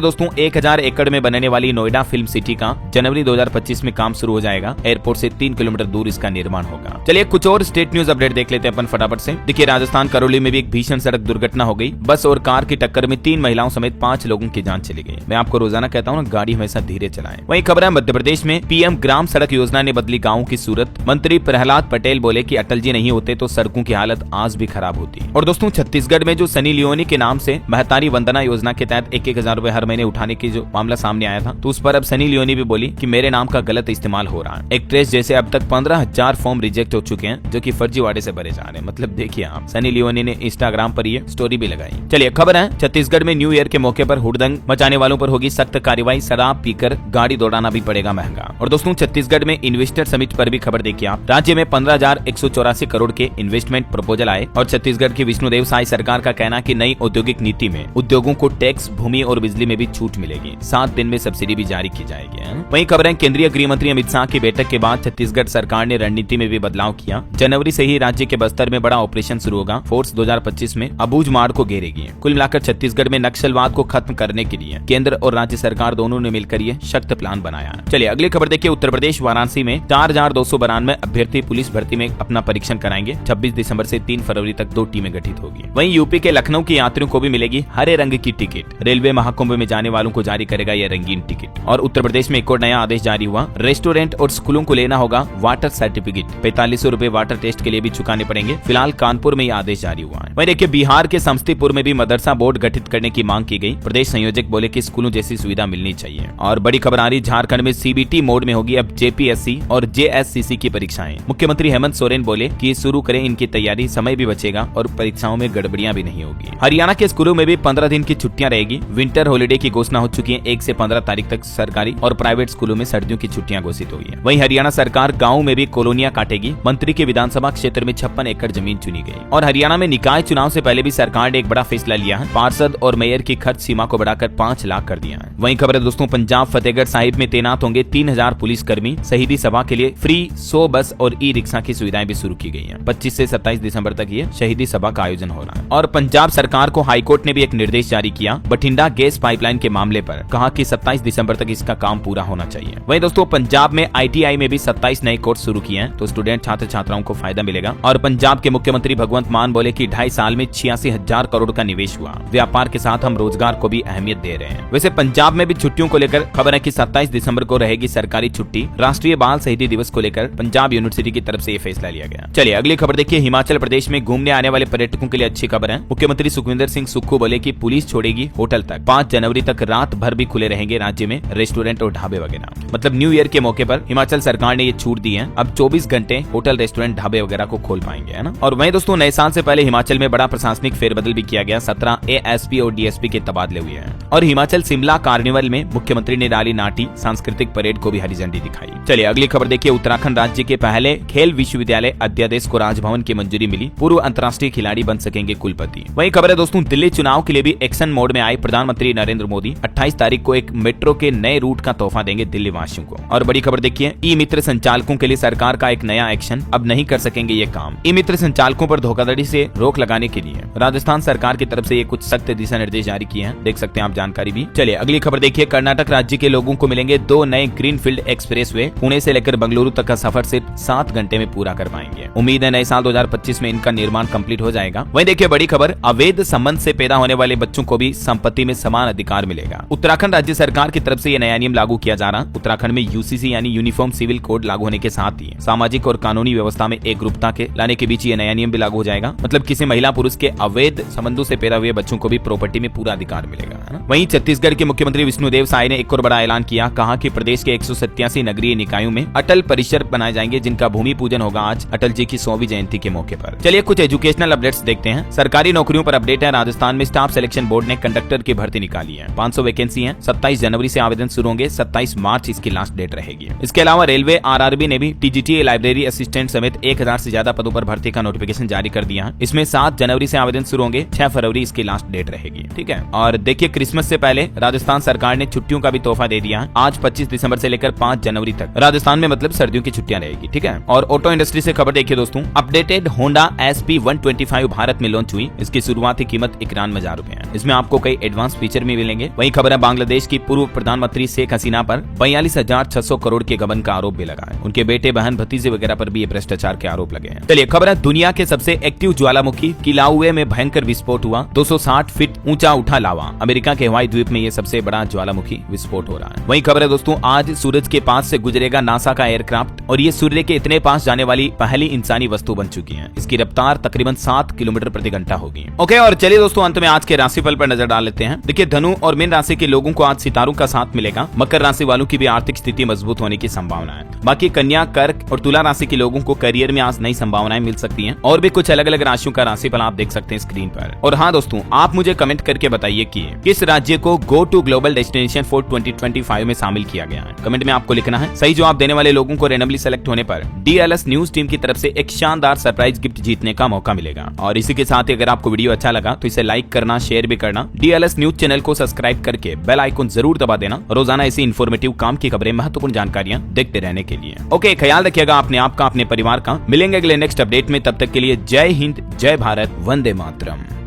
दोस्तों 1000 एकड़ में बनने वाली नोएडा फिल्म सिटी का जनवरी 2025 में काम शुरू हो जाएगा। एयरपोर्ट से 3 किलोमीटर दूर इसका निर्माण होगा। चलिए कुछ और स्टेट न्यूज अपडेट देख लेते हैं अपन फटाफट से। देखिए राजस्थान करौली में भी एक भीषण सड़क दुर्घटना हो गई। बस और कार की टक्कर में 3 महिलाओं समेत 5 लोगों की जान चली गई। मैं आपको रोजाना कहता हूँ ना, गाड़ी हमेशा धीरे चलाएं। वहीं खबर है मध्य प्रदेश में पीएम ग्राम सड़क योजना ने बदली गाँव की सूरत। मंत्री प्रहलाद पटेल बोले कि अटल जी नहीं होते तो सड़कों की हालत आज भी खराब होती। और दोस्तों छत्तीसगढ़ में जो सनी लियोनी के नाम से महतारी वंदना योजना के तहत 1,000 रुपए हर महीने उठाने की जो मामला सामने आया था, तो उस पर अब सनी लियोनी भी बोली कि मेरे नाम का गलत इस्तेमाल हो रहा है। एक्ट्रेस जैसे अब तक 15,000 फॉर्म रिजेक्ट हो चुके हैं जो कि फर्जीवाड़े से भरे जा रहे हैं। मतलब देखिए आप, सनी लियोनी ने इंस्टाग्राम पर ये स्टोरी भी लगाई। चलिए खबर है छत्तीसगढ़ में न्यू ईयर के मौके पर हुड़दंग मचाने वालों पर होगी सख्त कार्रवाई। शराब पीकर गाड़ी दौड़ाना भी पड़ेगा महंगा। और दोस्तों छत्तीसगढ़ में इन्वेस्टर समिट पर भी खबर देखिए आप। राज्य में 15,184 करोड़ के इन्वेस्टमेंट प्रपोजल आए और छत्तीसगढ़ की विष्णुदेव साय सरकार का कहना कि नई औद्योगिक नीति में उद्योगों को टैक्स, भूमि और बिजली में भी छूट मिलेगी। 7 दिन में सब्सिडी भी जारी की जाएगी। वहीं खबर है केंद्रीय गृह मंत्री अमित शाह की बैठक के बाद छत्तीसगढ़ सरकार ने रणनीति में भी बदलाव किया। जनवरी से ही राज्य के बस्तर में बड़ा ऑपरेशन शुरू होगा। फोर्स 2025 में अबूझमाड़ को घेरेगी। कुल मिलाकर छत्तीसगढ़ में नक्सलवाद को खत्म करने के लिए केंद्र और राज्य सरकार दोनों ने मिलकर ये सख्त प्लान बनाया। चलिए अगली खबर देखिए। उत्तर प्रदेश वाराणसी में 4,292 अभ्यर्थी पुलिस भर्ती में अपना परीक्षण कराएंगे। 26 दिसंबर से 3 फरवरी तक 2 टीमें गठित होगी। वहीं यूपी के लखनऊ के यात्रियों को भी मिलेगी हरे रंग की टिकट। रेलवे महाकुंभ में जाने वालों को जारी करेगा यह रंगीन टिकट। और उत्तर प्रदेश में एक और नया आदेश जारी हुआ। रेस्टोरेंट और स्कूलों को लेना होगा वाटर सर्टिफिकेट। 4500 रुपए वाटर टेस्ट के लिए भी चुकाने पड़ेंगे। फिलहाल कानपुर में यह आदेश जारी हुआ है। वहीं देखिए बिहार के समस्तीपुर में भी मदरसा बोर्ड गठित करने की मांग की गई। प्रदेश संयोजक बोले कि स्कूलों जैसी सुविधा मिलनी चाहिए। और बड़ी खबर आ रही, झारखंड में सीबीटी मोड में होगी अब जेपीएससी और जेएससीसी की परीक्षाएं। मुख्यमंत्री हेमंत सोरेन बोले कि शुरू करें इनकी तैयारी, समय भी बचेगा और परीक्षाओं में गड़बड़ियां भी नहीं होगी। हरियाणा के स्कूलों में भी 15 दिन की छुट्टियां रहेगी। विंटर हॉलिडे की घोषणा हो चुकी है। 1 से 15 तारीख तक सरकारी और प्राइवेट स्कूलों में सर्दियों की छुट्टियां घोषित हुई है। वहीं हरियाणा सरकार गाँव में भी कॉलोनियां काटेगी। मंत्री के विधानसभा क्षेत्र में 56 एकड़ जमीन चुनी गई। और हरियाणा में निकाय चुनाव से पहले भी सरकार ने एक बड़ा फैसला लिया है। पार्षद और मेयर की खर्च सीमा को बढ़ाकर 5 लाख कर दिया है। वहीं खबर है दोस्तों पंजाब फतेहगढ़ साहिब में तैनात होंगे 3000 पुलिसकर्मी। शहीदी सभा के लिए फ्री 100 बस और ई रिक्शा की सुविधाएं भी शुरू की गई हैं। 25 से 27 दिसंबर तक ये शहीदी सभा का आयोजन हो रहा है। और पंजाब सरकार को हाईकोर्ट ने भी एक निर्देश जारी किया बठिंडा गैस पाइपलाइन के मामले पर। कहा कि 27 दिसंबर तक इसका काम पूरा होना चाहिए। वहीं दोस्तों पंजाब में ITI में भी 27 नए कोर्स शुरू किए हैं, तो स्टूडेंट छात्र छात्राओं को फायदा मिलेगा। और पंजाब के मुख्यमंत्री भगवंत मान बोले कि 2.5 साल में 86,000 करोड़ का निवेश हुआ। व्यापार के साथ हम रोजगार को भी अहमियत दे रहे हैं। वैसे पंजाब में भी छुट्टियों को लेकर खबर है कि 27 दिसंबर को रहेगी सरकारी छुट्टी। राष्ट्रीय बाल शहीदी दिवस को लेकर पंजाब यूनिवर्सिटी की तरफ से ये फैसला लिया गया। चलिए अगली खबर देखिए। हिमाचल प्रदेश में घूमने आने वाले पर्यटकों के लिए अच्छी खबर है। मुख्यमंत्री सुखविंदर सिंह सुक्खू बोले कि पुलिस छोड़ेगी होटल तक। 5 जनवरी तक रात भर भी खुले रहेंगे राज्य में रेस्टोरेंट और ढाबे वगैरह। मतलब न्यू ईयर के मौके पर हिमाचल सरकार ने ये छूट दी है। अब 24 घंटे होटल, रेस्टोरेंट, ढाबे वगैरह को खोल पाएंगे, है ना। और वहीं दोस्तों नए साल से पहले हिमाचल में बड़ा प्रशासनिक फेरबदल भी किया गया। 17 ASP और DSP के तबादले हुए हैं। और हिमाचल शिमला कार्निवल में मुख्यमंत्री ने डाली नाटी। सांस्कृतिक परेड को भी हरी झंडी दिखाई। चलिए अगली खबर देखिए। उत्तराखंड राज्य के पहले खेल विश्वविद्यालय अध्यादेश को राजभवन की मंजूरी मिली। पूर्व अंतर्राष्ट्रीय खिलाड़ी बन सकेंगे कुलपति। वहीं खबर है दोस्तों दिल्ली चुनाव के लिए भी एक्शन मोड में आए प्रधानमंत्री नरेंद्र मोदी। 28 तारीख को एक मेट्रो के नए रूट का तोहफा देंगे दिल्ली वासियों को। और बड़ी खबर देखिए। ई मित्र संचालकों के लिए सरकार का एक नया एक्शन। अब नहीं कर सकेंगे ये काम। ई मित्र संचालकों पर धोखाधड़ी से रोक लगाने के लिए राजस्थान सरकार की तरफ से ये कुछ सख्त दिशा निर्देश जारी किए हैं। देख सकते हैं आप जानकारी भी। चलिए अगली खबर देखिए। कर्नाटक राज्य के लोगों को मिलेंगे 2 नए ग्रीनफील्ड एक्सप्रेसवे। पुणे से लेकर बेंगलुरु तक का सफर सिर्फ 7 घंटे में पूरा कर पाएंगे। उम्मीद है नए साल 2025 में इनका निर्माण कंप्लीट हो जाएगा। वहीं देखिए बड़ी खबर। अवैध संबंध से पैदा होने वाले बच्चों को भी संपत्ति में समान अधिकार मिलेगा। उत्तराखंड राज्य सरकार की तरफ से यह नया नियम लागू किया जा रहा। उत्तराखंड में UCC यानी यूनिफॉर्म सिविल कोड लागू होने के साथ ही सामाजिक और कानूनी व्यवस्था में एकरूपता के लाने के बीच ये नया नियम भी लागू हो जाएगा। मतलब किसी महिला पुरुष के अवैध संबंधों से पैदा हुए बच्चों को भी प्रॉपर्टी में पूरा अधिकार मिलेगा, है ना। वहीं छत्तीसगढ़ के मुख्यमंत्री विष्णुदेव साय ने एक और बड़ा ऐलान किया। कहा कि प्रदेश के 187 नगरीय निकायों में अटल परिसर बनाए जाएंगे, जिनका भूमि पूजन होगा आज अटल जी की 100वीं जयंती के मौके पर। चलिए कुछ एजुकेशनल अपडेट्स देखते हैं। सरकारी नौकरियों पर अपडेट है। राजस्थान में स्टाफ सिलेक्शन बोर्ड ने कंडक्टर की भर्ती निकाली है। 500 वैकेंसी है। 27 जनवरी से आवेदन शुरू होंगे। 27 मार्च इसकी लास्ट डेट रहेगी। इसके अलावा रेलवे RRB ने भी TGT लाइब्रेरी असिस्टेंट समेत 1000 से ज्यादा पदों पर भर्ती का नोटिफिकेशन जारी कर दिया है। इसमें 7 जनवरी से आवेदन शुरू होंगे। 6 फरवरी इसकी लास्ट डेट रहेगी। ठीक है। और देखिए क्रिसमस से पहले राजस्थान सरकार ने छुट्टियों का भी तोहफा दे दिया है। आज 25 दिसंबर से लेकर 5 जनवरी तक राजस्थान में मतलब सर्दियों की छुट्टियां रहेगी। ठीक है। और ऑटो इंडस्ट्री से खबर देखिए दोस्तों। अपडेटेड होंडा SP 125 भारत में लॉन्च हुई। इसकी शुरुआती कीमत ₹52 है। इसमें आपको कई एडवांस फीचर भी मिलेंगे। वहीं खबर है बांग्लादेश की पूर्व प्रधानमंत्री शेख हसीना पर 42,600 करोड़ के गबन का आरोप भी लगा है। उनके बेटे, बहन, भतीजे वगैरह पर भी ये भ्रष्टाचार के आरोप लगे हैं। चलिए खबर है दुनिया के सबसे एक्टिव ज्वालामुखी किलाउए में भयंकर विस्फोट हुआ। 260 फीट ऊंचा उठा लावा। अमेरिका के हवाई द्वीप में ये सबसे बड़ा ज्वालामुखी विस्फोट हो रहा है। वहीं खबर है दोस्तों, आज सूरज के पास से गुजरेगा नासा का एयरक्राफ्ट और ये सूर्य के इतने पास जाने वाली पहली इंसानी वस्तु बन चुकी है। इसकी रफ्तार तकरीबन 7 किलोमीटर प्रति घंटा होगी। ओके, और चलिए दोस्तों अंत में आज के राशिफल पर नजर डाल लेते हैं। देखिए धनु और मीन राशि के लोगों को आज सितारों का साथ मिलेगा। मकर राशि वालों की भी आर्थिक स्थिति मजबूत होने की संभावना है। बाकी कन्या, कर्क और तुला राशि के लोगों को करियर में आज नई संभावनाएं मिल सकती हैं। और भी कुछ अलग अलग राशियों का राशिफल आप देख सकते हैं स्क्रीन पर। और हाँ दोस्तों, आप मुझे कमेंट करके बताइए कि किस राज्य को go to global destination for 2025 में शामिल किया गया है। कमेंट में आपको लिखना है। सही जवाब देने वाले लोगों को रैंडमली सेलेक्ट होने पर DLS न्यूज टीम की तरफ से एक शानदार सरप्राइज गिफ्ट जीतने का मौका मिलेगा। और इसी के साथ ही अगर आपको वीडियो अच्छा लगा तो इसे लाइक करना, शेयर भी करना। DLS न्यूज चैनल को सब्सक्राइब करके बेल आइकन जरूर दबा देना, रोजाना ऐसी इन्फॉर्मेटिव काम की खबरें, महत्वपूर्ण जानकारियां देखते रहने के लिए। ओके, ख्याल रखिएगा अपने आप का, अपने परिवार का। मिलेंगे अगले नेक्स्ट अपडेट में, तब तक के लिए जय हिंद, जय भारत, वंदे मातरम।